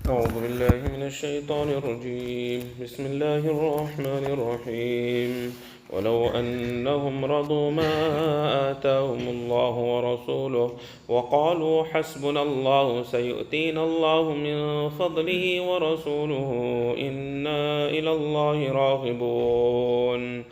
أعوذ بالله من الشيطان الرجيم بسم الله الرحمن الرحيم ولو أنهم رضوا ما آتاهم الله ورسوله وقالوا حسبنا الله سيؤتينا الله من فضله ورسوله إنا إلى الله راغبون.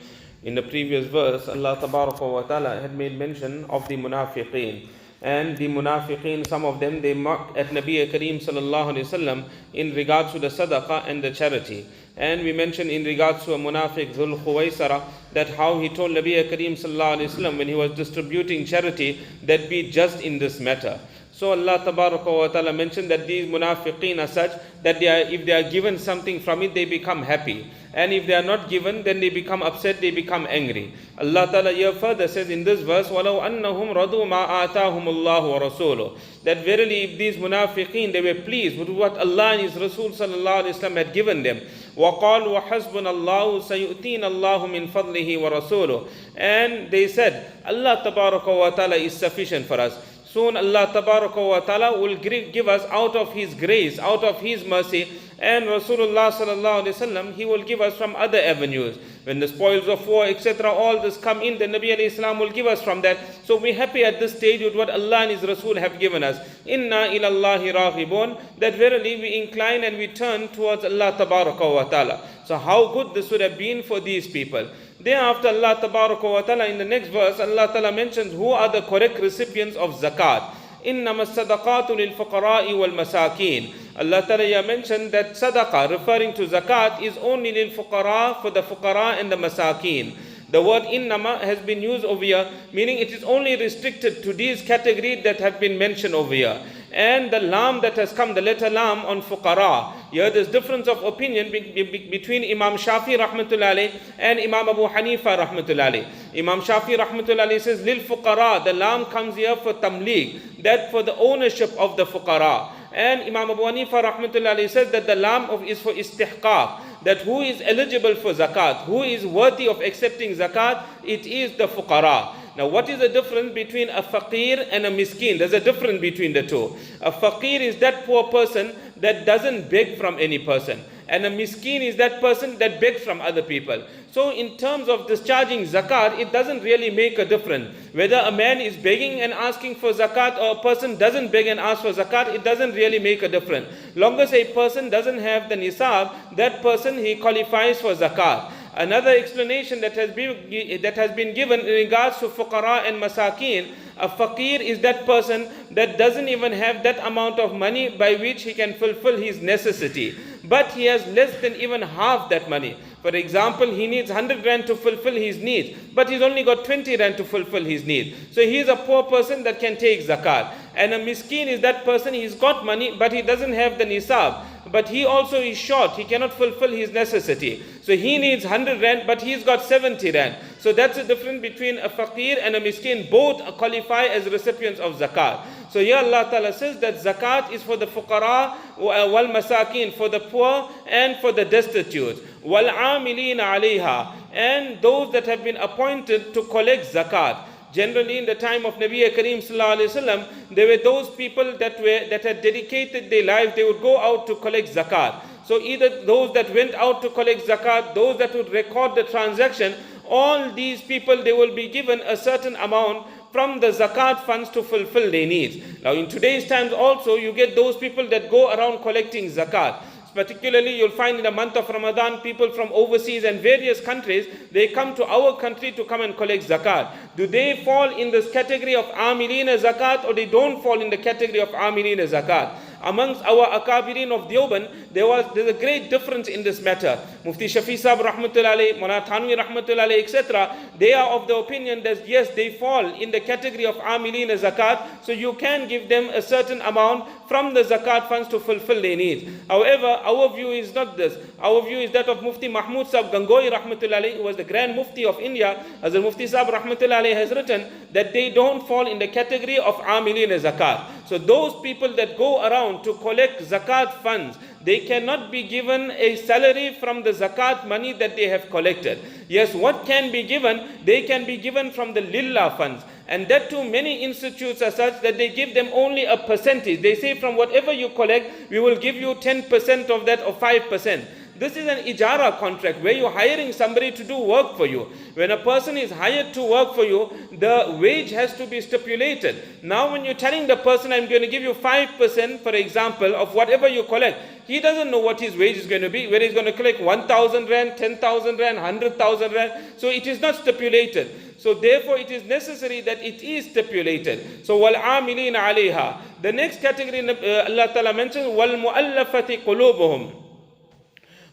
In the previous verse, Allah Tabaraka wa Ta'ala had made mention of the munafiqeen. And the munafiqeen, some of them, they mocked at Nabi Kareem sallallahu alayhi wasallam in regards to the sadaqah and the charity. And we mentioned in regards to a munafiq, Dhul Khuwaisara, that how he told Nabi Kareem sallallahu alayhi wasallam when he was distributing charity, that be just in this matter. So Allah Tabaraka wa Ta'ala mentioned that these munafiqeen are such that if they are given something from it, they become happy. And if they are not given, then they become upset, they become angry. Allah Ta'ala here further says in this verse, وَلَوْ أَنَّهُمْ رَضُوا مَا آتَاهُمُ اللَّهُ وَرَسُولُهُ, that verily if these munafiqeen, they were pleased with what Allah and His Rasul sallallahu alayhi wa sallam had given them. وَقَالُوا وَحَسْبُنَا اللَّهُ سَيُؤْتِينَ اللَّهُ مِنْ فَضْلِهِ وَرَسُولُهُ, and they said, Allah Tabaraka wa Ta'ala is sufficient for us. Soon Allah Tabaraka wa Ta'ala will give us out of His grace, out of His mercy, and Rasulullah sallallahu alaihi wasallam, He will give us from other avenues. When the spoils of war, etc., all this come in, the Nabi alayhi salam will give us from that. So we're happy at this stage with what Allah and His Rasul have given us. Inna ilallahi raghibun, that verily we incline and we turn towards Allah Tabaraka wa Ta'ala. So how good this would have been for these people. Thereafter Allah Tabaraka wa Ta'ala in the next verse, Allah Ta'ala mentions who are the correct recipients of zakat. إِنَّمَا الصَّدَقَاتُ لِلْفُقَرَاءِ وَالْمَسَاكِينَ. Allah Ta'ala mentioned that sadaqah, referring to zakat, is only lil-fuqara, for the fuqara and the masakeen. The word innama has been used over here, meaning it is only restricted to these categories that have been mentioned over here. And the lam that has come, the letter lam on fuqara, here there's difference of opinion between Imam Shafi rahmatullahi alayh and Imam Abu Hanifa rahmatullahi alayh. Imam Shafi rahmatullahi alayh says lil fuqara, the lam comes here for tamlik, that for the ownership of the fuqara. And Imam Abu Hanifa rahmatullahi alayh says that the lam is for istihqaq, that who is eligible for zakat, who is worthy of accepting zakat, it is the fuqara. Now what is the difference between a faqir and a miskin? There's a difference between the two. A faqir is that poor person that doesn't beg from any person. And a miskin is that person that begs from other people. So in terms of discharging zakat, it doesn't really make a difference. Whether a man is begging and asking for zakat or a person doesn't beg and ask for zakat, it doesn't really make a difference. Long as a person doesn't have the nisab, that person he qualifies for zakat. Another explanation that has been given in regards to fuqara and masakeen, a faqir is that person that doesn't even have that amount of money by which he can fulfill his necessity, but he has less than even half that money. For example, he needs 100 rand to fulfill his needs, but he's only got 20 rand to fulfill his needs. So he is a poor person that can take zakat. And a miskin is that person, he's got money, but he doesn't have the nisab. But he also is short, he cannot fulfill his necessity. So he needs 100 rand, but he's got 70 rand. So that's the difference between a faqir and a miskin. Both qualify as recipients of zakat. So here Allah Ta'ala says that zakat is for the fuqara wal masakin, for the poor and for the destitute. Wal amilina alayha, and those that have been appointed to collect zakat. Generally in the time of Nabi Kareem sallallahu alayhi wasallam, there were those people that had dedicated their life, they would go out to collect zakat. So either those that went out to collect zakat, those that would record the transaction, all these people, they will be given a certain amount from the zakat funds to fulfill their needs. Now in today's times also, you get those people that go around collecting zakat. Particularly, you'll find in the month of Ramadan, people from overseas and various countries, they come to our country to come and collect zakat. Do they fall in this category of amilina zakat, or they don't fall in the category of amilina zakat? Amongst our akabirin of Deoban, there's a great difference in this matter. Mufti Shafi Saheb rahmatullahi alayhi, Maulana Thanwi rahmatullahi alayhi, etc., they are of the opinion that yes, they fall in the category of amilina zakat, so you can give them a certain amount from the zakat funds to fulfill their needs. However, our view is not this. Our view is that of Mufti Mahmud Saheb Gangoi rahmatullahi alayhi, who was the Grand Mufti of India. As the Mufti Saheb rahmatullahi alayhi has written that they don't fall in the category of amilina zakat. So those people that go around to collect zakat funds, they cannot be given a salary from the zakat money that they have collected. Yes, what can be given? They can be given from the lillah funds. And that too, many institutes are such that they give them only a percentage. They say from whatever you collect, we will give you 10% of that or 5%. This is an ijara contract where you're hiring somebody to do work for you. When a person is hired to work for you, the wage has to be stipulated. Now when you're telling the person, I'm going to give you 5%, for example, of whatever you collect, he doesn't know what his wage is going to be, whether he's going to collect 1,000 rand, 10,000 rand, 100,000 rand. So it is not stipulated. So therefore it is necessary that it is stipulated. So وَالْعَامِلِينَ عَلَيْهَا. The next category Allah Ta'ala mentions, وَالْمُؤَلَّفَةِ قُلُوبُهُمْ.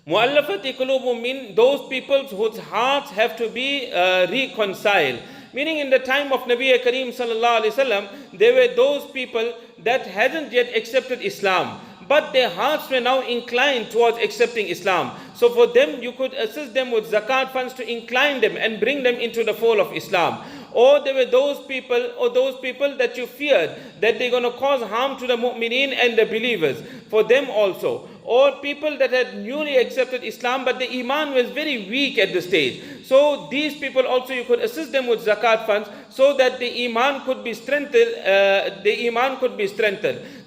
Mu'allafati qulubum mean those people whose hearts have to be reconciled. Meaning in the time of Nabi Kareem sallallahu alaihi wasallam, there were those people that hadn't yet accepted Islam, but their hearts were now inclined towards accepting Islam. So for them, you could assist them with zakat funds to incline them and bring them into the fold of Islam. Or there were those people that you feared that they're going to cause harm to the mu'mineen and the believers. For them also. Or people that had newly accepted Islam but the iman was very weak at the stage. So these people also you could assist them with zakat funds so that the iman could be strengthened.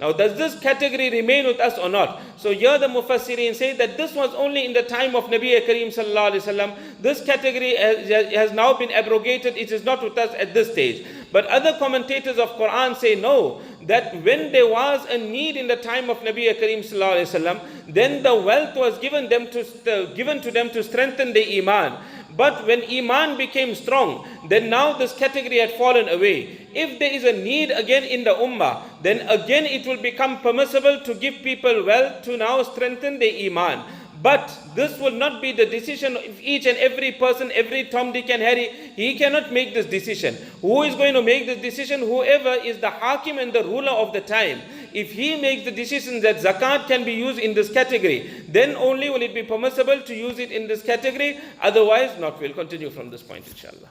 Now does this category remain with us or not? So here the Mufassirin say that this was only in the time of Nabi Kareem sallallahu alaihi wasallam. This category has now been abrogated. It is not with us at this stage. But other commentators of Quran say no, that when there was a need in the time of Nabi Kareem sallallahu alaihi wasallam, then the wealth was given to them to strengthen the iman. But when iman became strong, then now this category had fallen away. If there is a need again in the ummah, then again it will become permissible to give people wealth to now strengthen their iman. But this will not be the decision of each and every person, every Tom, Dick and Harry. He cannot make this decision. Who is going to make this decision? Whoever is the hakim and the ruler of the time. If he makes the decision that zakat can be used in this category, then only will it be permissible to use it in this category. Otherwise not. We'll continue from this point, inshallah.